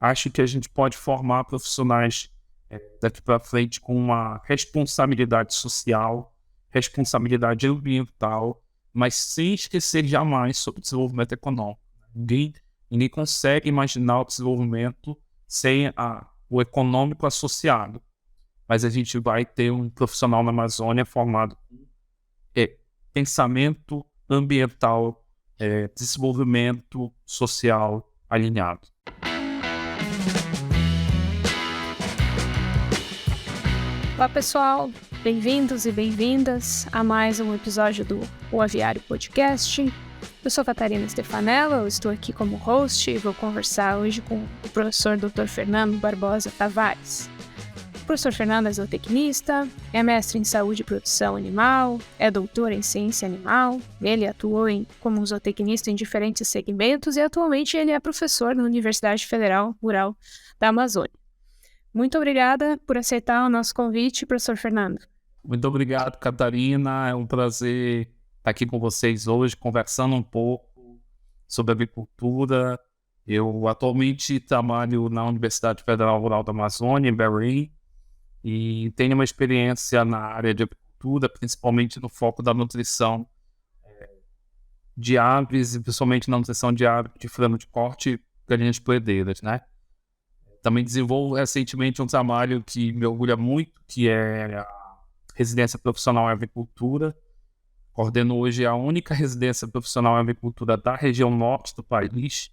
acho que a gente pode formar profissionais daqui para frente com uma responsabilidade social, responsabilidade ambiental, mas sem esquecer jamais sobre o desenvolvimento econômico. Ninguém consegue imaginar o desenvolvimento sem o econômico associado, mas a gente vai ter um profissional na Amazônia formado com pensamento ambiental, desenvolvimento social alinhado. Olá pessoal, bem-vindos e bem-vindas a mais um episódio do O Aviário Podcast. Eu sou Catarina Stefanella, eu estou aqui como host e vou conversar hoje com o professor Dr. Fernando Barbosa Tavares. O professor Fernando é zootecnista, é mestre em saúde e produção animal, é doutor em ciência animal, ele atuou como zootecnista em diferentes segmentos e atualmente ele é professor na Universidade Federal Rural da Amazônia. Muito obrigada por aceitar o nosso convite, professor Fernando. Muito obrigado, Catarina. É um prazer estar aqui com vocês hoje, conversando um pouco sobre agricultura. Eu atualmente trabalho na Universidade Federal Rural da Amazônia, em Belém, e tenho uma experiência na área de agricultura, principalmente no foco da nutrição de aves, e principalmente na nutrição de aves de frango de corte e galinhas poedeiras, né? Também desenvolvo recentemente um trabalho que me orgulha muito, que é a residência profissional em agricultura. Coordeno hoje a única residência profissional em agricultura da região norte do país.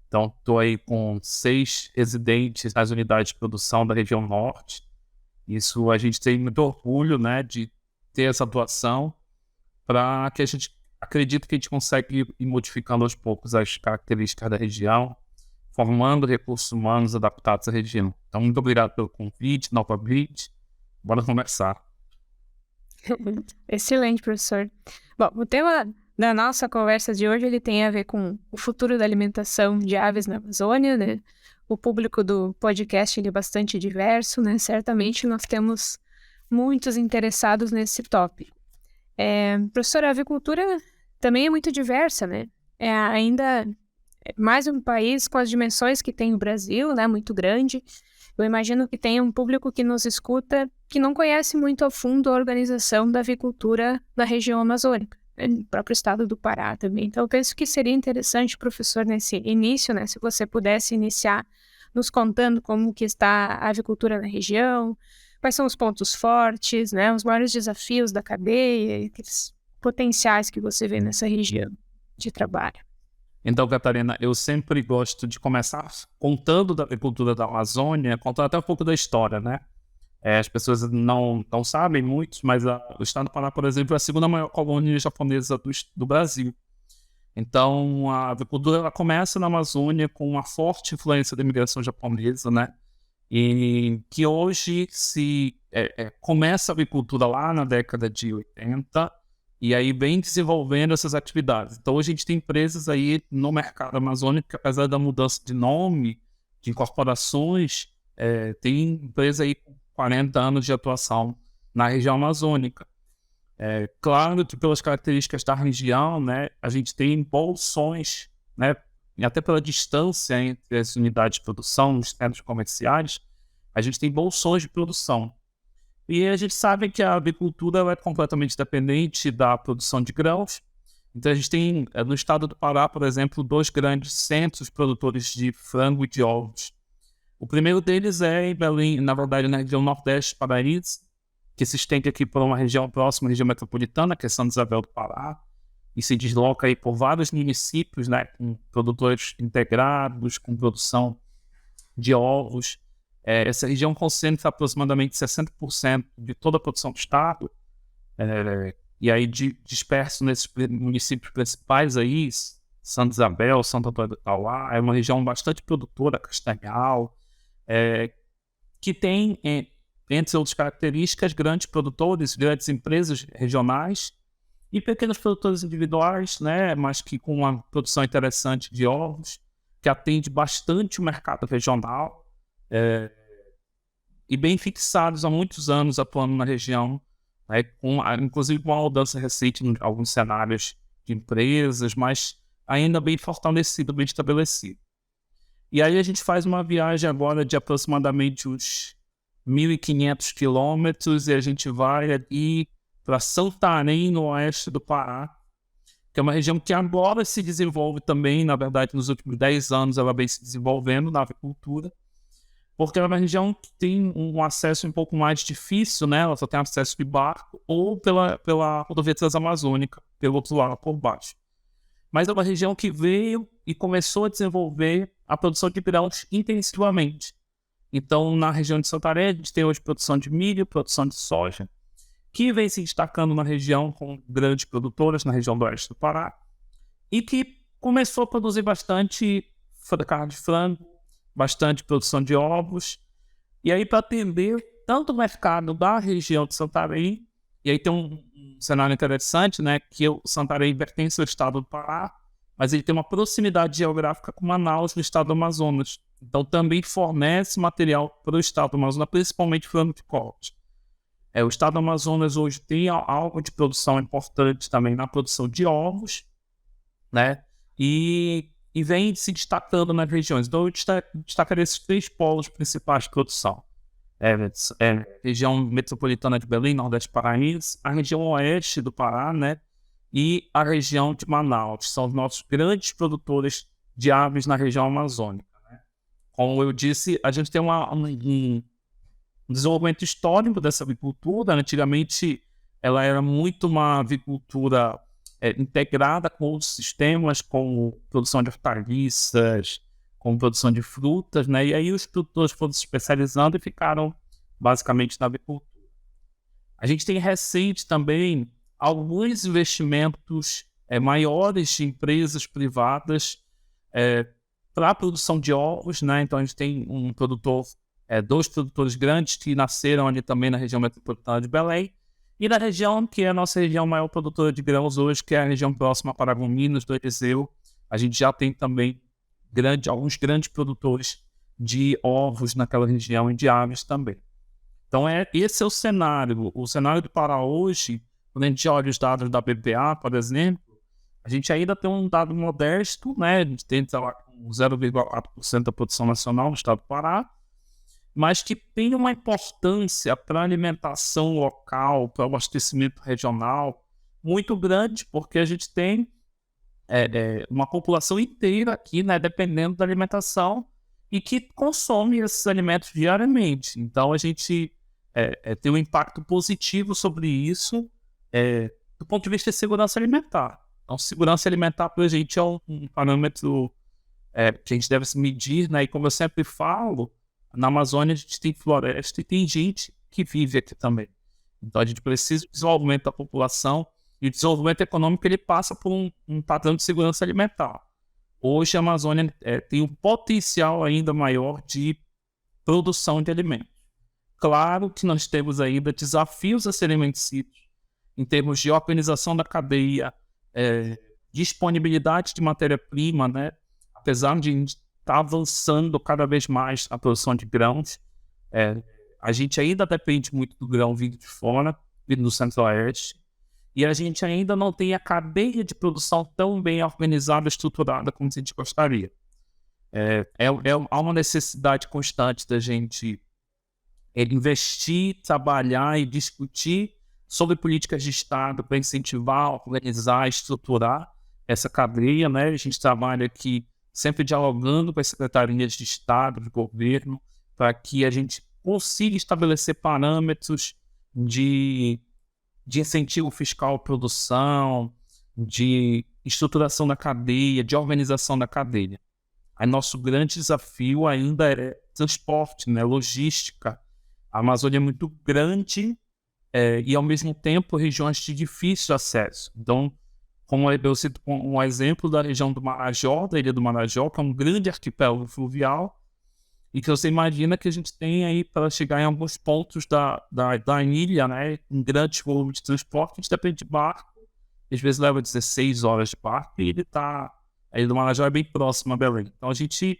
Então, estou aí com 6 residentes nas unidades de produção da região norte. Isso a gente tem muito orgulho, né, de ter essa atuação, para que a gente acredite que a gente consegue ir modificando aos poucos as características da região, formando recursos humanos adaptados à região. Então, muito obrigado pelo convite, novamente. Bora conversar. Excelente, professor. Bom, o tema da nossa conversa de hoje ele tem a ver com o futuro da alimentação de aves na Amazônia, né? O público do podcast ele é bastante diverso, né? Certamente nós temos muitos interessados nesse tópico. Professor, a avicultura também é muito diversa, né? Ainda mais um país com as dimensões que tem o Brasil, né, muito grande. Eu imagino que tem um público que nos escuta que não conhece muito a fundo a organização da avicultura na região amazônica, né, no próprio estado do Pará também. Então, eu penso que seria interessante, professor, nesse início, né, se você pudesse iniciar nos contando como que está a avicultura na região, quais são os pontos fortes, né, os maiores desafios da cadeia e aqueles potenciais que você vê nessa região de trabalho. Então, Catarina, eu sempre gosto de começar contando da agricultura da Amazônia, contando até um pouco da história, né? As pessoas não sabem muito, mas o estado do Pará, por exemplo, é a segunda maior colônia japonesa do Brasil. Então, a agricultura ela começa na Amazônia com uma forte influência da imigração japonesa, né? E que hoje começa a agricultura lá na década de 80, e aí vem desenvolvendo essas atividades. Então, hoje a gente tem empresas aí no mercado amazônico que, apesar da mudança de nome, de incorporações, tem empresa aí com 40 anos de atuação na região amazônica. Claro que pelas características da região, né, a gente tem bolsões, né, e até pela distância entre as unidades de produção, nos centros comerciais, a gente tem bolsões de produção. E a gente sabe que a agricultura é completamente dependente da produção de grãos. Então a gente tem, no estado do Pará, por exemplo, 2 grandes centros produtores de frango e de ovos. O primeiro deles é em Belém, na verdade, na região nordeste paraense, que se estende aqui por uma região próxima à região metropolitana, que é Santa Isabel do Pará, e se desloca aí por vários municípios, né, com produtores integrados, com produção de ovos. Essa região concentra aproximadamente 60% de toda a produção do estado, e aí disperso nesses municípios principais aí, Santa Isabel, Santo Antônio do Tauá, é uma região bastante produtora, Castanhal, que tem, entre outras características, grandes produtores, grandes empresas regionais e pequenos produtores individuais, né, mas que com uma produção interessante de ovos, que atende bastante o mercado regional, e bem fixados há muitos anos atuando na região, né, inclusive com uma mudança recente em alguns cenários de empresas, mas ainda bem fortalecido, bem estabelecido. E aí a gente faz uma viagem agora de aproximadamente uns 1.500 quilômetros e a gente vai ali para Santarém, no oeste do Pará, que é uma região que agora se desenvolve também, na verdade, nos últimos 10 anos ela vem se desenvolvendo na avicultura, porque é uma região que tem um acesso um pouco mais difícil, né? Ela só tem acesso de barco ou pela rodovia transamazônica, pelo outro lado, por baixo. Mas é uma região que veio e começou a desenvolver a produção de grãos intensivamente. Então, na região de Santarém, a gente tem hoje produção de milho, produção de soja, que vem se destacando na região com grandes produtoras, na região do oeste do Pará, e que começou a produzir bastante carne de frango, bastante produção de ovos, e aí para atender tanto o mercado da região de Santarém, e aí tem um cenário interessante, né, que o Santarém pertence ao estado do Pará, mas ele tem uma proximidade geográfica com Manaus, no estado do Amazonas. Então também fornece material para o estado do Amazonas, principalmente frango de corte. O estado do Amazonas hoje tem algo de produção importante também na produção de ovos, né, e vem se destacando nas regiões. Então eu destacaria esses 3 polos principais de produção. Região metropolitana de Belém, Nordeste paraense, a região oeste do Pará, né, e a região de Manaus. São os nossos grandes produtores de aves na região amazônica, né? Como eu disse, a gente tem um desenvolvimento histórico dessa avicultura. Antigamente, ela era muito uma avicultura integrada com outros sistemas, como produção de hortaliças, com produção de frutas, né? E aí os produtores foram se especializando e ficaram basicamente na avicultura. A gente tem recente também alguns investimentos maiores de empresas privadas para a produção de ovos, né? Então a gente tem dois produtores grandes que nasceram ali também na região metropolitana de Belém, e na região que é a nossa região maior produtora de grãos hoje, que é a região próxima a Paragominas, do Eliseu, a gente já tem também alguns grandes produtores de ovos naquela região e de aves também. Então esse é o cenário. O cenário do Pará hoje, quando a gente olha os dados da BPA, por exemplo, a gente ainda tem um dado modesto, né? A gente tem 0,4% da produção nacional no estado do Pará, mas que tem uma importância para a alimentação local, para o abastecimento regional muito grande, porque a gente tem uma população inteira aqui, né, dependendo da alimentação e que consome esses alimentos diariamente. Então a gente tem um impacto positivo sobre isso do ponto de vista de segurança alimentar. Então, segurança alimentar para a gente é um parâmetro que a gente deve se medir, né? E como eu sempre falo, na Amazônia a gente tem floresta e tem gente que vive aqui também. Então a gente precisa do desenvolvimento da população, e o desenvolvimento econômico ele passa por um padrão de segurança alimentar. Hoje a Amazônia tem um potencial ainda maior de produção de alimentos. Claro que nós temos ainda desafios a serem vencidos em termos de organização da cadeia, disponibilidade de matéria-prima, né? Apesar de a gente estar avançando cada vez mais a produção de grãos, a gente ainda depende muito do grão vindo de fora, vindo do Centro-Oeste, e a gente ainda não tem a cadeia de produção tão bem organizada e estruturada como a gente gostaria. Há uma necessidade constante da gente investir, trabalhar e discutir sobre políticas de Estado para incentivar, organizar, estruturar essa cadeia, né? A gente trabalha aqui sempre dialogando com as secretarias de Estado, de governo, para que a gente consiga estabelecer parâmetros de incentivo fiscal à produção, de estruturação da cadeia, de organização da cadeia. Aí nosso grande desafio ainda é transporte, né? Logística. A Amazônia é muito grande e, ao mesmo tempo, regiões de difícil acesso. Então, como eu cito um exemplo da região do Marajó, da ilha do Marajó, que é um grande arquipélago fluvial, e que você imagina que a gente tem aí para chegar em alguns pontos da ilha, né, em grandes volumes de transporte, a gente depende de barco, às vezes leva 16 horas de barco, e a ilha do Marajó é bem próxima a Belém. Então a gente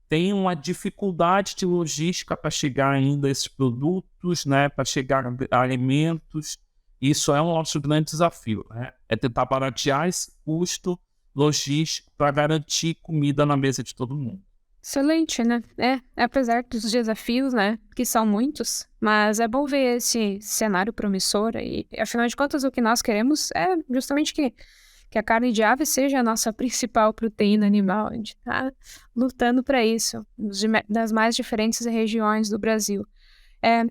tem uma dificuldade de logística para chegar ainda a esses produtos, né, para chegar a alimentos. Isso é o nosso grande desafio, né? É tentar baratear esse custo logístico para garantir comida na mesa de todo mundo. Excelente, né? Apesar dos desafios, né, que são muitos, mas é bom ver esse cenário promissor e, afinal de contas, o que nós queremos é justamente que a carne de ave seja a nossa principal proteína animal. A gente está lutando para isso, das mais diferentes regiões do Brasil.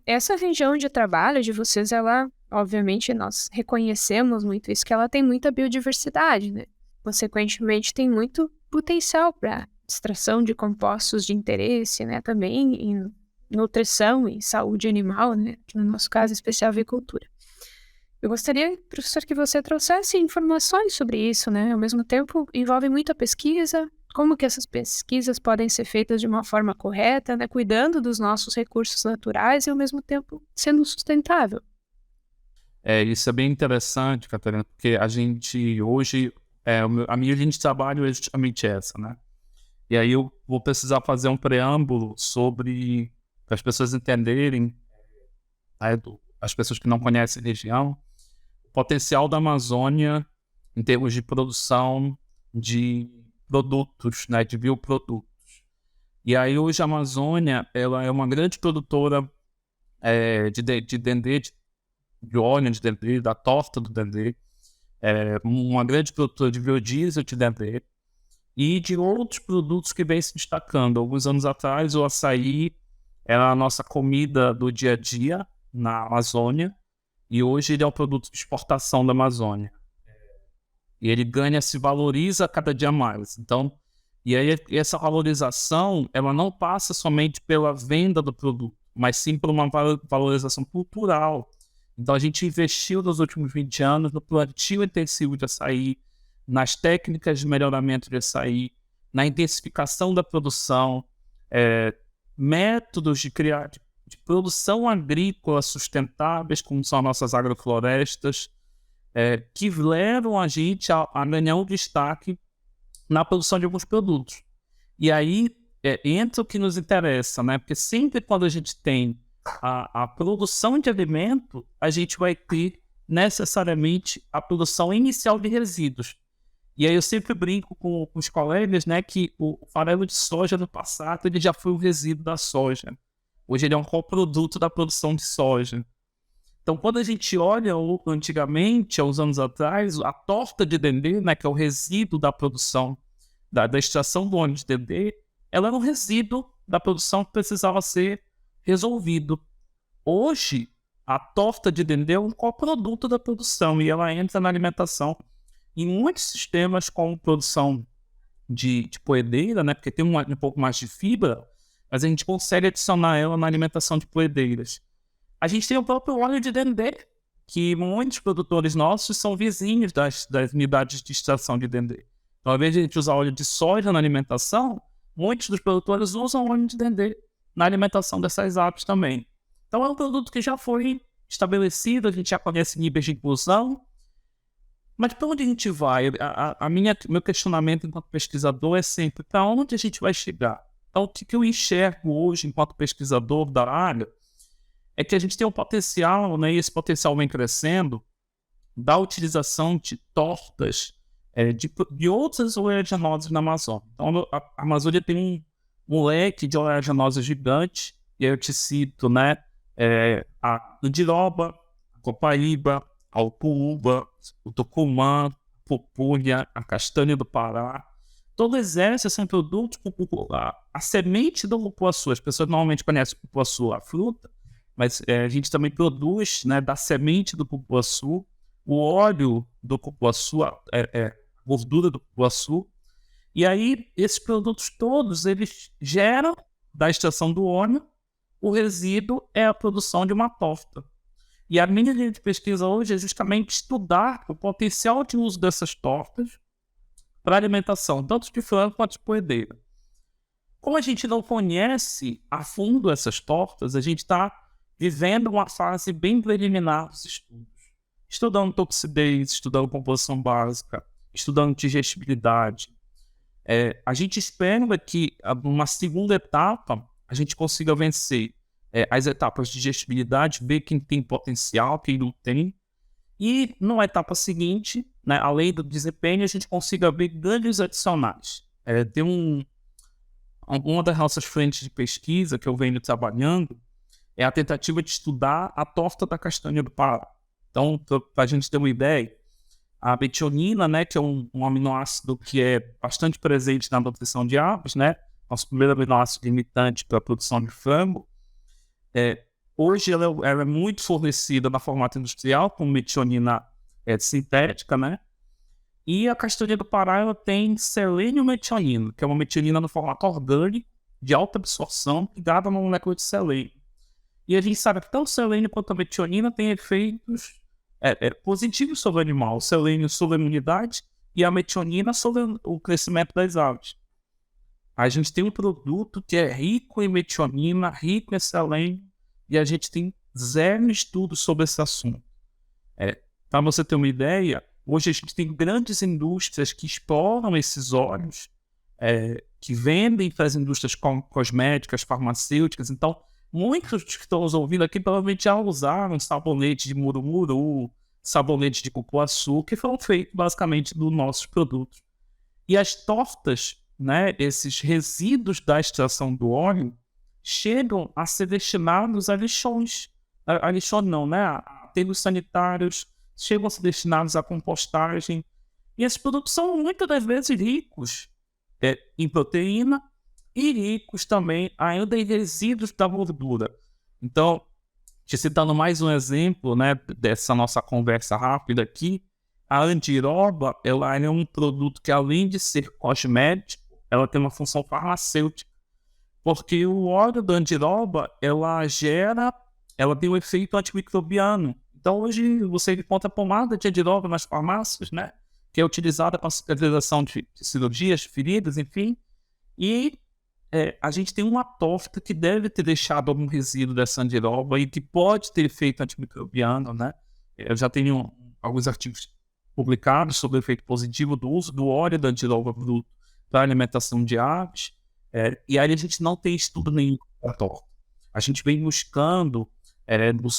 Essa região de trabalho de vocês, ela, obviamente, nós reconhecemos muito isso, que ela tem muita biodiversidade, né? Consequentemente, tem muito potencial para extração de compostos de interesse, né? Também em nutrição e saúde animal, né? Que no nosso caso, especial avicultura. Eu gostaria, professor, que você trouxesse informações sobre isso, né? Ao mesmo tempo, envolve muita pesquisa, como que essas pesquisas podem ser feitas de uma forma correta, né? Cuidando dos nossos recursos naturais e, ao mesmo tempo, sendo sustentável. Isso é bem interessante, Catarina, porque a gente hoje, a minha linha de trabalho é justamente essa, né? E aí eu vou precisar fazer um preâmbulo sobre, para as pessoas entenderem, as pessoas que não conhecem a região, o potencial da Amazônia em termos de produção de produtos, né, de bioprodutos. E aí hoje a Amazônia, ela é uma grande produtora de dendê, de óleo de dendê, da torta do dendê, uma grande produtora de biodiesel de dendê e de outros produtos que vem se destacando. Alguns anos atrás, o açaí era a nossa comida do dia a dia na Amazônia e hoje ele é um produto de exportação da Amazônia. E ele se valoriza cada dia mais. Então, e aí essa valorização, ela não passa somente pela venda do produto, mas sim por uma valorização cultural. Então, a gente investiu nos últimos 20 anos no plantio intensivo de açaí, nas técnicas de melhoramento de açaí, na intensificação da produção, métodos de produção agrícola sustentáveis, como são as nossas agroflorestas, que levam a gente a ganhar um destaque na produção de alguns produtos. E aí entra o que nos interessa, né? Porque sempre quando a gente tem a produção de alimento, a gente vai ter necessariamente a produção inicial de resíduos. E aí eu sempre brinco com os colegas, né, que o farelo de soja no passado ele já foi um resíduo da soja. Hoje ele é um coproduto da produção de soja. Então, quando a gente olha antigamente, há uns anos atrás, a torta de dendê, né, que é o resíduo da produção, da extração do óleo de dendê, ela era um resíduo da produção que precisava ser resolvido. Hoje, a torta de dendê é um coproduto da produção e ela entra na alimentação em muitos sistemas como produção de poedeira, né, porque tem um pouco mais de fibra, mas a gente consegue adicionar ela na alimentação de poedeiras. A gente tem o próprio óleo de dendê, que muitos produtores nossos são vizinhos das unidades de extração de dendê. Então, ao invés de a gente usar óleo de soja na alimentação, muitos dos produtores usam óleo de dendê na alimentação dessas aves também. Então, é um produto que já foi estabelecido, a gente já conhece níveis de inclusão. Mas para onde a gente vai? Meu questionamento enquanto pesquisador é sempre para onde a gente vai chegar? Então, o que eu enxergo hoje enquanto pesquisador da área é que a gente tem um potencial, né, e esse potencial vem crescendo, da utilização de tortas de outras oleaginosas na Amazônia. Então, a Amazônia tem um leque de oleaginosas gigante, e aí eu te cito, né, a andiroba, a copaíba, a upuúba, o tucumã, a pupunha, a castanha do Pará. Todas essas são produtos com a semente do cupuaçu. As pessoas normalmente conhecem o cupuaçu, a fruta, mas a gente também produz, né, da semente do cupuaçu, o óleo do cupuaçu, a gordura do cupuaçu. E aí, esses produtos todos, eles geram, da extração do óleo, o resíduo é a produção de uma torta. E a minha linha de pesquisa hoje é justamente estudar o potencial de uso dessas tortas para alimentação, tanto de frango quanto de poedeira. Como a gente não conhece a fundo essas tortas, a gente está vivendo uma fase bem preliminar dos estudos. Estudando toxidez, estudando composição básica, estudando digestibilidade. A gente espera que numa segunda etapa a gente consiga vencer as etapas de digestibilidade, ver quem tem potencial, quem não tem. E numa etapa seguinte, né, além do desempenho, a gente consiga ver ganhos adicionais. Tem uma das nossas frentes de pesquisa que eu venho trabalhando é a tentativa de estudar a torta da castanha do Pará. Então, para a gente ter uma ideia, a metionina, né, que é um aminoácido que é bastante presente na nutrição de aves, né, nosso primeiro aminoácido limitante para a produção de frango, hoje ela é muito fornecida na formato industrial, com metionina sintética, né, e a castanha do Pará ela tem selênio-metionina, que é uma metionina no formato orgânico, de alta absorção, ligada a uma molécula de selênio. E a gente sabe que tanto o selênio quanto a metionina têm efeitos positivos sobre o animal. O selênio sobre a imunidade e a metionina sobre o crescimento das aves. A gente tem um produto que é rico em metionina, rico em selênio, e a gente tem zero estudo sobre esse assunto. Para você ter uma ideia, hoje a gente tem grandes indústrias que exploram esses óleos, que vendem para as indústrias cosméticas, farmacêuticas. Então, muitos que estão nos ouvindo aqui provavelmente já usaram sabonete de murumuru, sabonete de cupuaçu, que foram feitos basicamente dos nossos produtos. E as tortas, né, esses resíduos da extração do óleo, chegam a ser destinados a lixões. A lixões não, né? A aterros sanitários, chegam a ser destinados à compostagem. E esses produtos são muitas das vezes ricos em proteína, e ricos também ainda em resíduos da gordura. Então, te citando mais um exemplo, né, dessa nossa conversa rápida aqui, a andiroba ela é um produto que, além de ser cosmético, ela tem uma função farmacêutica, porque o óleo da andiroba ela tem um efeito antimicrobiano. Então, hoje você encontra pomada de andiroba nas farmácias, né, que é utilizada para cicatrização de cirurgias, feridas, enfim, e a gente tem uma torta que deve ter deixado algum resíduo dessa andiroba e que pode ter efeito antimicrobiano, né? Eu já tenho alguns artigos publicados sobre o efeito positivo do uso do óleo da andiroba bruto para alimentação de aves, e aí a gente não tem estudo nenhum para a torta. A gente vem buscando,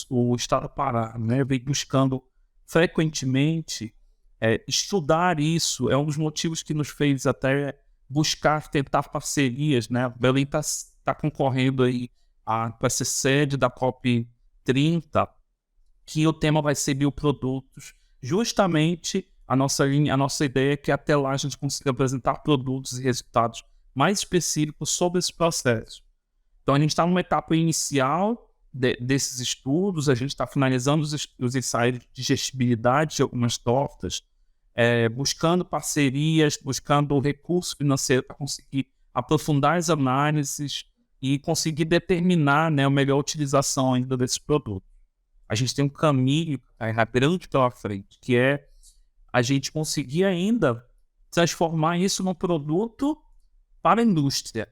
o Estado do Pará, né? Vem buscando frequentemente estudar isso. É um dos motivos que nos fez até tentar parcerias, né? Belém está concorrendo aí para ser sede da COP30, que o tema vai ser bioprodutos. Justamente a nossa ideia é que até lá a gente consiga apresentar produtos e resultados mais específicos sobre esse processo. Então a gente está numa etapa inicial desses estudos, a gente está finalizando os ensaios de digestibilidade de algumas tortas, buscando parcerias, buscando recurso financeiro para conseguir aprofundar as análises e conseguir determinar, né, a melhor utilização ainda desse produto. A gente tem um caminho grande pela frente, que é a gente conseguir ainda transformar isso num produto para a indústria.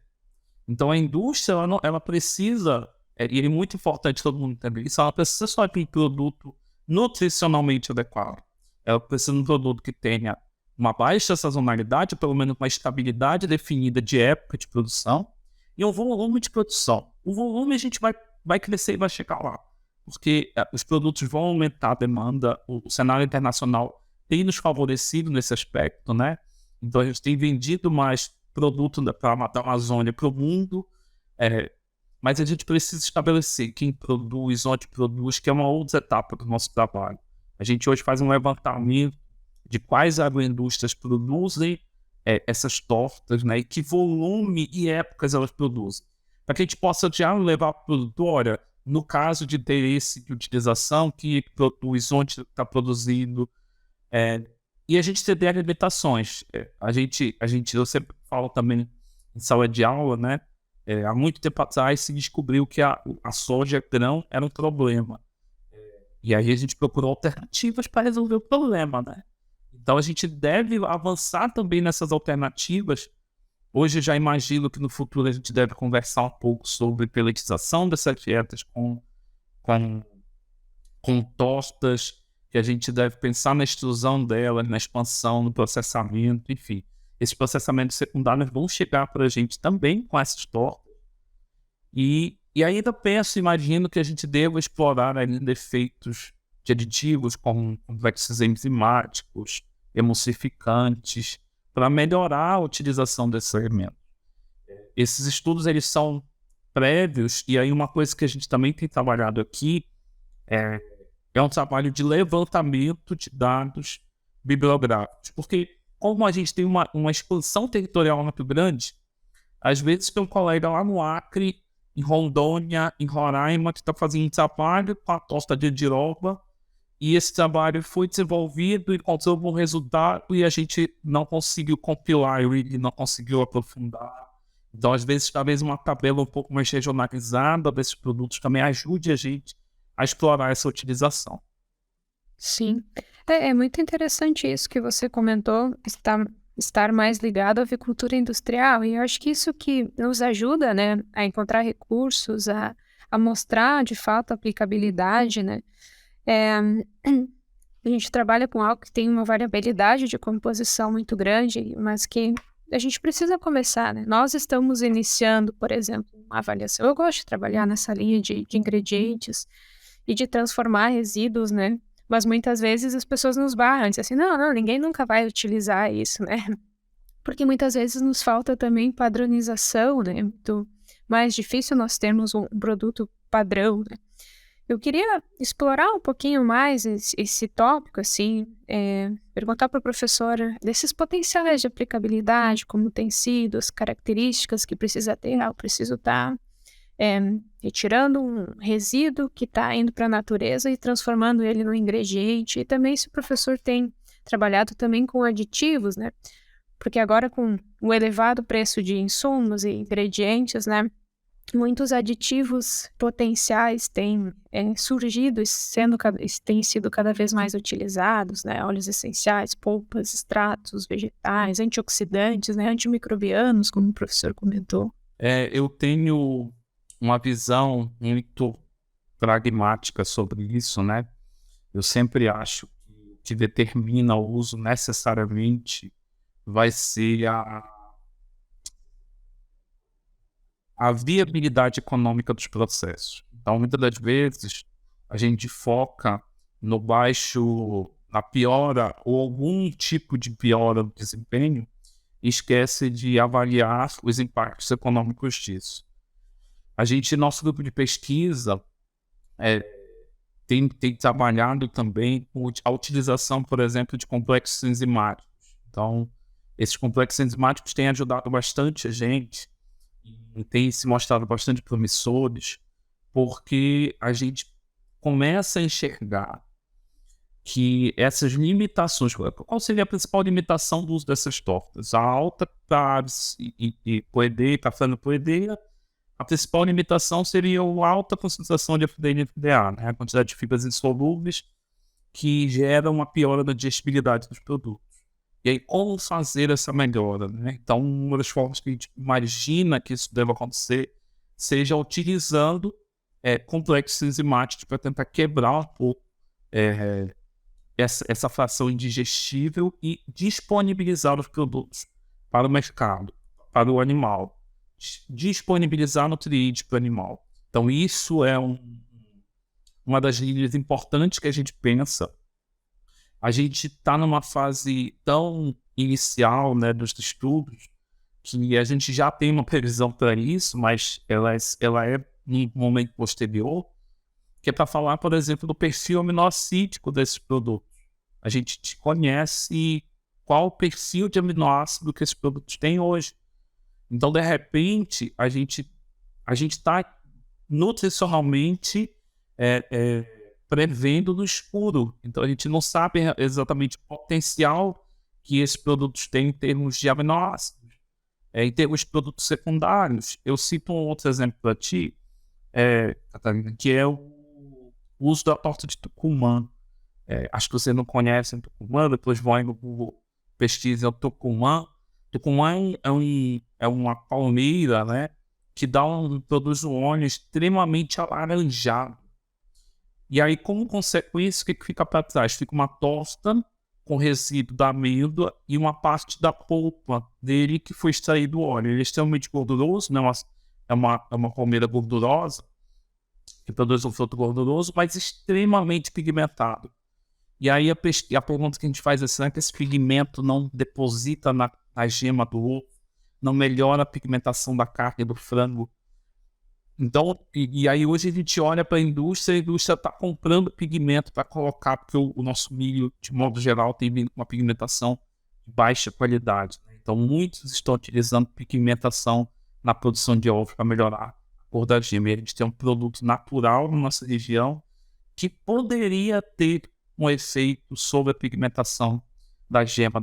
Então a indústria ela precisa, e é muito importante todo mundo entender isso, ela precisa só de um produto nutricionalmente adequado. Ela precisa de um produto que tenha uma baixa sazonalidade, pelo menos uma estabilidade definida de época de produção, e um volume de produção. O volume a gente vai crescer e vai chegar lá, porque os produtos vão aumentar a demanda, o cenário internacional tem nos favorecido nesse aspecto, né? Então a gente tem vendido mais produto da Amazônia para o mundo, mas a gente precisa estabelecer quem produz, onde produz, que é uma outra etapa do nosso trabalho. A gente hoje faz um levantamento de quais agroindústrias produzem essas tortas, né, e que volume e épocas elas produzem. Para que a gente possa já levar para o produtor, olha, no caso de interesse de utilização, que produz, onde está produzindo, e a gente ter limitações. Eu sempre falo também em sala de aula, né, há muito tempo atrás se descobriu que a soja grão era um problema. E aí a gente procurou alternativas para resolver o problema, né? Então a gente deve avançar também nessas alternativas. Hoje eu já imagino que no futuro a gente deve conversar um pouco sobre peletização dessas dietas com tortas, que a gente deve pensar na extrusão delas, na expansão, no processamento, enfim. Esses processamentos secundários vão chegar para a gente também com essas tortas. E ainda imagino que a gente deva explorar ainda efeitos de aditivos como complexos enzimáticos, emulsificantes, para melhorar a utilização desses alimentos. esses estudos eles são prévios, e aí uma coisa que a gente também tem trabalhado aqui é um trabalho de levantamento de dados bibliográficos, porque como a gente tem uma expansão territorial muito grande, às vezes tem um colega lá no Acre, em Rondônia, em Roraima, que está fazendo um trabalho com a tosta de andiroba, e esse trabalho foi desenvolvido, encontrou um resultado e a gente não conseguiu compilar ele, não conseguiu aprofundar. Então, às vezes, talvez uma tabela um pouco mais regionalizada desses produtos também ajude a gente a explorar essa utilização. Sim. É muito interessante isso que você comentou, estar mais ligado à avicultura industrial. E eu acho que isso que nos ajuda, né, a encontrar recursos, a mostrar, de fato, a aplicabilidade, né? A gente trabalha com algo que tem uma variabilidade de composição muito grande, mas que a gente precisa começar, né? Nós estamos iniciando, por exemplo, uma avaliação. Eu gosto de trabalhar nessa linha de ingredientes e de transformar resíduos, né? Mas muitas vezes as pessoas nos barram, dizem assim, não, ninguém nunca vai utilizar isso, né? Porque muitas vezes nos falta também padronização, né? Muito mais difícil nós termos um produto padrão, né? Eu queria explorar um pouquinho mais esse tópico, assim, perguntar para a professora desses potenciais de aplicabilidade, como tem sido, as características que precisa ter. Eu preciso estar retirando um resíduo que está indo para a natureza e transformando ele num ingrediente. E também se o professor tem trabalhado também com aditivos, né? Porque agora com o elevado preço de insumos e ingredientes, né? Muitos aditivos potenciais têm surgido e têm sido cada vez mais utilizados, né? Óleos essenciais, polpas, extratos vegetais, antioxidantes, né? Antimicrobianos, como o professor comentou. Eu tenho uma visão muito pragmática sobre isso, né? Eu sempre acho que o que determina o uso necessariamente vai ser a viabilidade econômica dos processos. Então, muitas das vezes, a gente foca na piora ou algum tipo de piora do desempenho e esquece de avaliar os impactos econômicos disso. Nosso grupo de pesquisa tem trabalhado também com a utilização, por exemplo, de complexos enzimáticos. Então, esses complexos enzimáticos têm ajudado bastante a gente e têm se mostrado bastante promissores, porque a gente começa a enxergar que essas limitações... Qual seria a principal limitação do uso dessas tortas? A alta para e poedeia, para flanopoedeia, a principal limitação seria a alta concentração de FDN e FDA, né? A quantidade de fibras insolúveis que gera uma piora da digestibilidade dos produtos. E aí, como fazer essa melhora, né? Então, uma das formas que a gente imagina que isso deva acontecer seja utilizando complexos enzimáticos para tentar quebrar um pouco essa fração indigestível e disponibilizar os produtos para o mercado, para o animal. Disponibilizar nutrientes para o animal. Então, isso é uma das linhas importantes que a gente pensa. A gente está numa fase tão inicial, né, dos estudos, que a gente já tem uma previsão para isso, mas ela é num momento posterior, que é para falar, por exemplo, do perfil aminoácido desses produtos. A gente conhece qual o perfil de aminoácido que esses produtos têm hoje. Então, de repente, a gente está nutricionalmente prevendo no escuro. Então, a gente não sabe exatamente o potencial que esses produtos têm em termos de aminoácidos, em termos de produtos secundários. Eu cito um outro exemplo para ti, Catarina, que é o uso da torta de Tucumã. Acho que você não conhece o Tucumã, depois vai no Google, pesquisa o Tucumã. Tucumã é uma palmeira, né, que produz um óleo extremamente alaranjado. E aí, como consequência, o que fica para trás? Fica uma torta com resíduo da amêndoa e uma parte da polpa dele que foi extraído o óleo. Ele é extremamente gorduroso, né? É uma palmeira gordurosa, que produz um fruto gorduroso, mas extremamente pigmentado. E aí a pergunta que a gente faz é: será que esse pigmento não deposita na gema do ovo, não melhora a pigmentação da carne do frango. Então, e aí hoje a gente olha para a indústria está comprando pigmento para colocar, porque o nosso milho, de modo geral, tem vindo com uma pigmentação de baixa qualidade, né? Então, muitos estão utilizando pigmentação na produção de ovos para melhorar a cor da gema. E a gente tem um produto natural na nossa região que poderia ter um efeito sobre a pigmentação da gema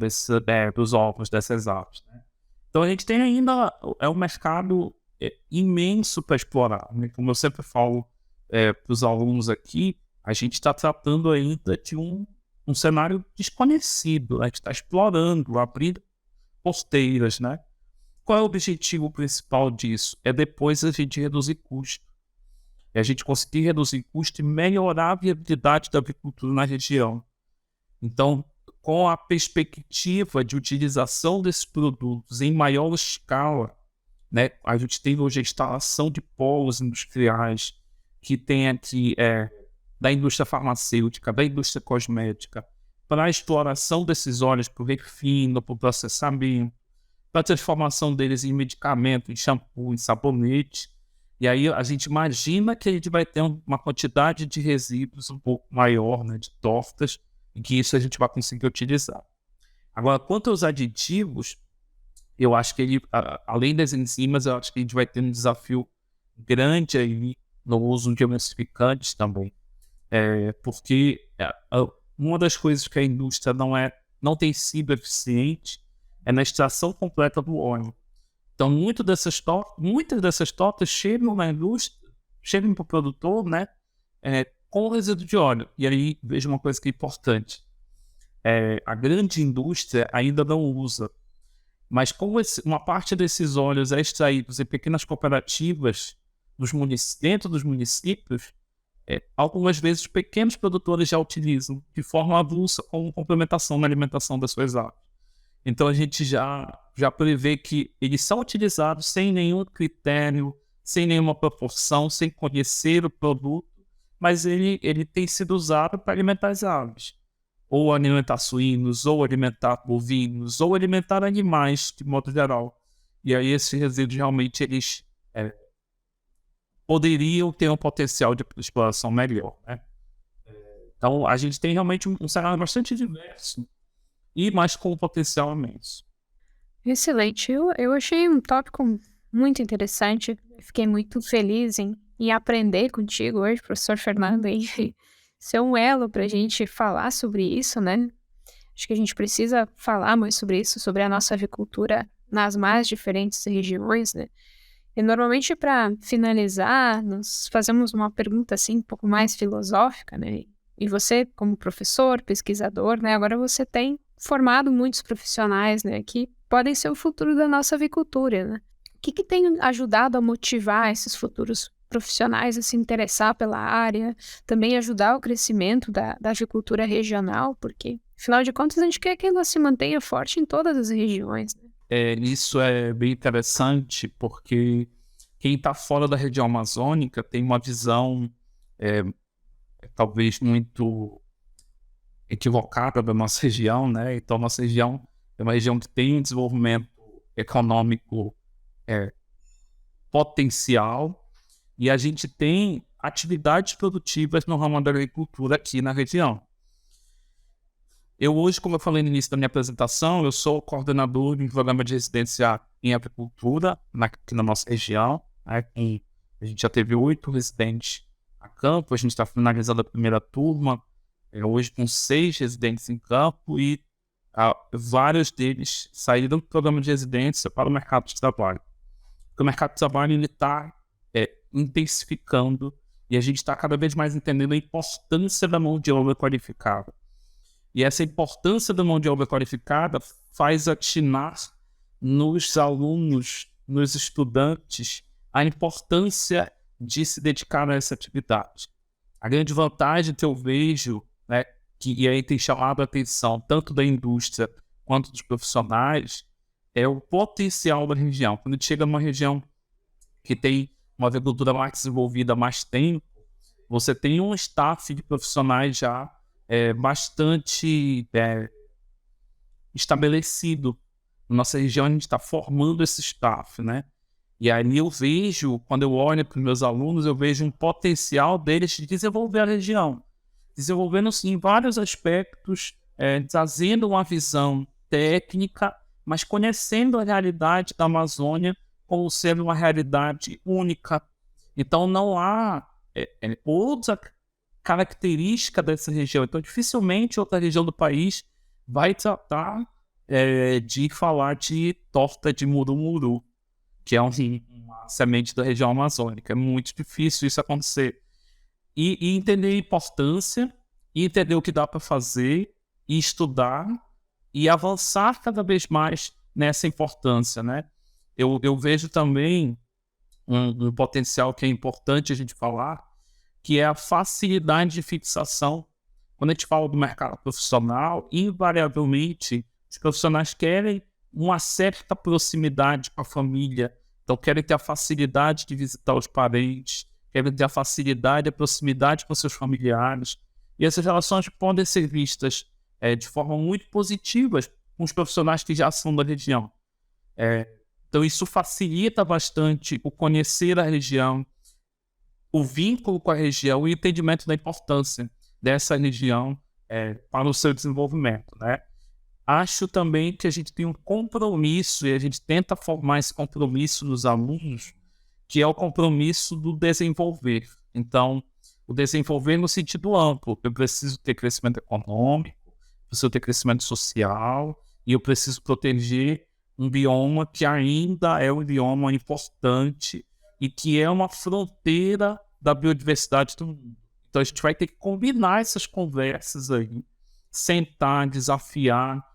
dos ovos dessas aves, né? Então, a gente tem ainda um mercado imenso para explorar, né? Como eu sempre falo para os alunos aqui, a gente está tratando ainda de um cenário desconhecido, né? A gente está explorando, abrindo porteiras, né? Qual é o objetivo principal disso? É depois a gente reduzir custo. É a gente conseguir reduzir custo e melhorar a viabilidade da agricultura na região. Então, com a perspectiva de utilização desses produtos em maior escala, né? A gente tem hoje a instalação de polos industriais que tem aqui da indústria farmacêutica, da indústria cosmética, para a exploração desses óleos para o refino, para o processamento, para a transformação deles em medicamento, em shampoo, em sabonete. E aí a gente imagina que a gente vai ter uma quantidade de resíduos um pouco maior, né, de tortas, e que isso a gente vai conseguir utilizar. Agora, quanto aos aditivos, eu acho que além das enzimas, eu acho que a gente vai ter um desafio grande aí no uso de emulsificantes também. Porque uma das coisas que a indústria não tem sido eficiente é na extração completa do óleo. Então, muitas dessas tortas chegam na indústria, chegam para o produtor, né, com resíduo de óleo. E aí, veja uma coisa que é importante. A grande indústria ainda não usa. Mas como uma parte desses óleos é extraídos em pequenas cooperativas dentro dos municípios, algumas vezes pequenos produtores já utilizam de forma avulsa como complementação na alimentação das suas aves. Então a gente já prevê que eles são utilizados sem nenhum critério, sem nenhuma proporção, sem conhecer o produto, mas ele tem sido usado para alimentar as aves. Ou alimentar suínos, ou alimentar bovinos, ou alimentar animais, de modo geral. E aí esses resíduos realmente eles poderiam ter um potencial de exploração melhor, né? Então a gente tem realmente um cenário bastante diverso e mais com um potencial imenso. Excelente. Eu achei um tópico muito interessante. Fiquei muito feliz em aprender contigo hoje, professor Fernando, e ser um elo para a gente falar sobre isso, né? Acho que a gente precisa falar mais sobre isso, sobre a nossa avicultura nas mais diferentes regiões, né? E normalmente, para finalizar, nós fazemos uma pergunta assim um pouco mais filosófica, né? E você, como professor, pesquisador, né? Agora você tem formado muitos profissionais, né? Que podem ser o futuro da nossa avicultura, né? O que tem ajudado a motivar esses futuros profissionais a se interessar pela área, também ajudar o crescimento da avicultura regional, porque, afinal de contas, a gente quer que ela se mantenha forte em todas as regiões, né? Isso é bem interessante, porque quem está fora da região amazônica tem uma visão talvez muito equivocada da nossa região, né? Então, nossa região é uma região que tem um desenvolvimento econômico potencial, e a gente tem atividades produtivas no ramo da agricultura aqui na região. Eu hoje, como eu falei no início da minha apresentação, eu sou coordenador de um programa de residência em avicultura aqui na nossa região, né? A gente já teve 8 residentes a campo, a gente está finalizando a primeira turma, hoje com 6 residentes em campo, e vários deles saíram do programa de residência para o mercado de trabalho. Porque o mercado de trabalho está intensificando, e a gente está cada vez mais entendendo a importância da mão de obra qualificada. E essa importância da mão de obra qualificada faz atinar nos alunos, nos estudantes, a importância de se dedicar a essa atividade. A grande vantagem que eu vejo, né, e aí tem chamado a atenção tanto da indústria quanto dos profissionais, é o potencial da região. Quando a gente chega numa região que tem uma agricultura mais desenvolvida há mais tempo, você tem um staff de profissionais já bastante estabelecido, Na nossa região, a gente está formando esse staff, né? E aí eu vejo, quando eu olho para os meus alunos, eu vejo um potencial deles de desenvolver a região. Desenvolvendo, sim, vários aspectos, trazendo uma visão técnica, mas conhecendo a realidade da Amazônia como sendo uma realidade única. Então, não há outra característica dessa região. Então, dificilmente outra região do país vai tratar de falar de torta de murumuru, que é uma semente da região amazônica. É muito difícil isso acontecer. E entender a importância, e entender o que dá para fazer, e estudar, e avançar cada vez mais nessa importância, né? Eu vejo também um potencial que é importante a gente falar, que é a facilidade de fixação. Quando a gente fala do mercado profissional, invariavelmente, os profissionais querem uma certa proximidade com a família, então querem ter a facilidade de visitar os parentes, querem ter a facilidade, a proximidade com seus familiares. E essas relações podem ser vistas de forma muito positiva com os profissionais que já são da região. Então isso facilita bastante o conhecer a região, o vínculo com a região e o entendimento da importância dessa região para o seu desenvolvimento, né? Acho também que a gente tem um compromisso, e a gente tenta formar esse compromisso nos alunos, que é o compromisso do desenvolver. Então, o desenvolver no sentido amplo. Eu preciso ter crescimento econômico, preciso ter crescimento social, e eu preciso proteger um bioma que ainda é um bioma importante e que é uma fronteira da biodiversidade do mundo. Então, a gente vai ter que combinar essas conversas aí, sentar, desafiar,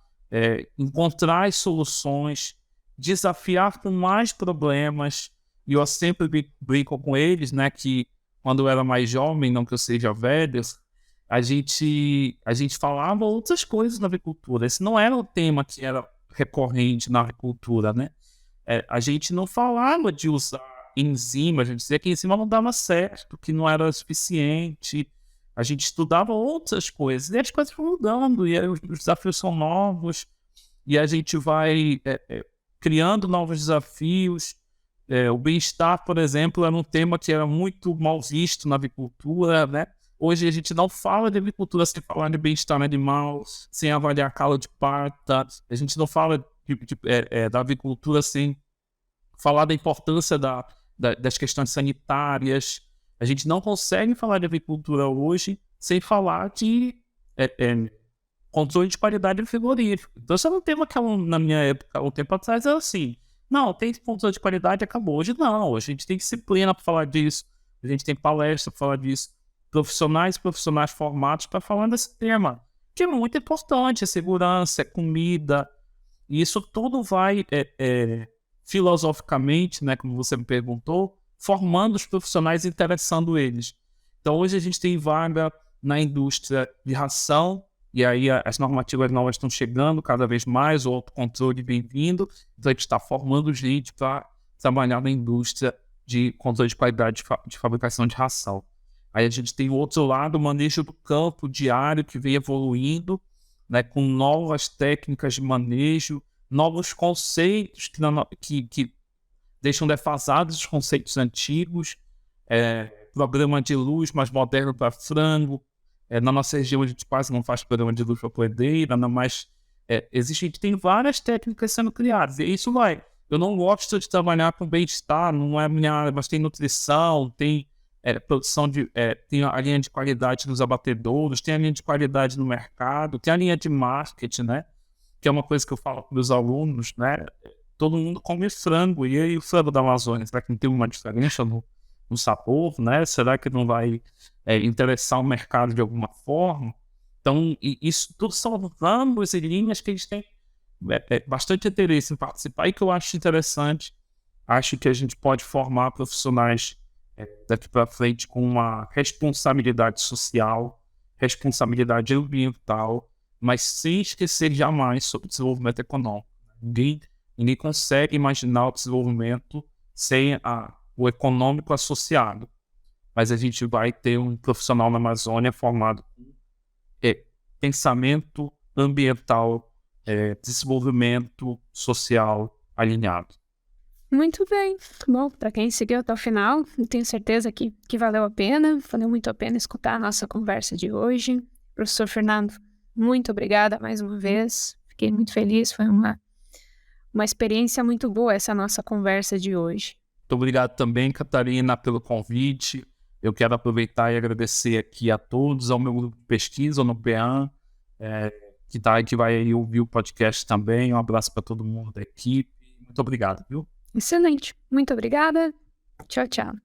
encontrar as soluções, desafiar com mais problemas. E eu sempre brinco com eles, né, que quando eu era mais jovem, não que eu seja velho, a gente falava outras coisas na agricultura. Esse não era o tema que era recorrente na agricultura, né? A gente não falava de usar enzimas, a gente dizia que enzima não dava certo, que não era suficiente. A gente estudava outras coisas, e as coisas vão mudando, e os desafios são novos, e a gente vai criando novos desafios. O bem-estar, por exemplo, era um tema que era muito mal visto na agricultura, né? Hoje a gente não fala de agricultura sem falar de bem-estar animal, sem avaliar calo de pata. A gente não fala da agricultura sem falar da importância das questões sanitárias. A gente não consegue falar de agricultura hoje sem falar de controle de qualidade do frigorífico. Então, isso era um tema que na minha época, um tempo atrás, era assim: não, tem controle de qualidade, acabou. Hoje não, a gente tem disciplina para falar disso, a gente tem palestra para falar disso, profissionais formados para falar desse tema, que é muito importante: é segurança, é comida, e isso tudo vai filosoficamente, né, como você me perguntou, formando os profissionais e interessando eles. Então, hoje a gente tem vaga na indústria de ração, e aí as normativas novas estão chegando cada vez mais, o autocontrole vem vindo, então a gente está formando gente para trabalhar na indústria de controle de qualidade de fabricação de ração. Aí a gente tem o outro lado, o manejo do campo diário, que vem evoluindo, né, com novas técnicas de manejo, novos conceitos que deixam defasados os conceitos antigos, programa de luz mais moderno para frango. Na nossa região a gente quase não faz programa de luz para poedeira, mas a gente tem várias técnicas sendo criadas, e isso vai. Eu não gosto de trabalhar com bem-estar, não é a minha área, mas tem nutrição, tem produção tem a linha de qualidade nos abatedouros, tem a linha de qualidade no mercado, tem a linha de marketing, né? Que é uma coisa que eu falo para meus alunos, né? Todo mundo come frango, e aí o frango da Amazônia, será que não tem uma diferença no sabor, né? Será que não vai interessar o mercado de alguma forma? Então, isso tudo são ramos e linhas que eles têm bastante interesse em participar, e que eu acho interessante. Acho que a gente pode formar profissionais daqui para frente com uma responsabilidade social, responsabilidade ambiental, mas sem esquecer jamais sobre o desenvolvimento econômico. Ninguém consegue imaginar o desenvolvimento sem o econômico associado. Mas a gente vai ter um profissional na Amazônia formado com pensamento ambiental desenvolvimento social alinhado. Muito bem. Bom, para quem seguiu até o final, eu tenho certeza que valeu a pena, valeu muito a pena escutar a nossa conversa de hoje. Professor Fernando, muito obrigada mais uma vez. Fiquei muito feliz, foi uma experiência muito boa essa nossa conversa de hoje. Muito obrigado também, Catarina, pelo convite. Eu quero aproveitar e agradecer aqui a todos, ao meu grupo de pesquisa, no PEAN, que vai aí ouvir o podcast também. Um abraço para todo mundo da equipe. Muito obrigado, viu? Excelente. Muito obrigada. Tchau, tchau.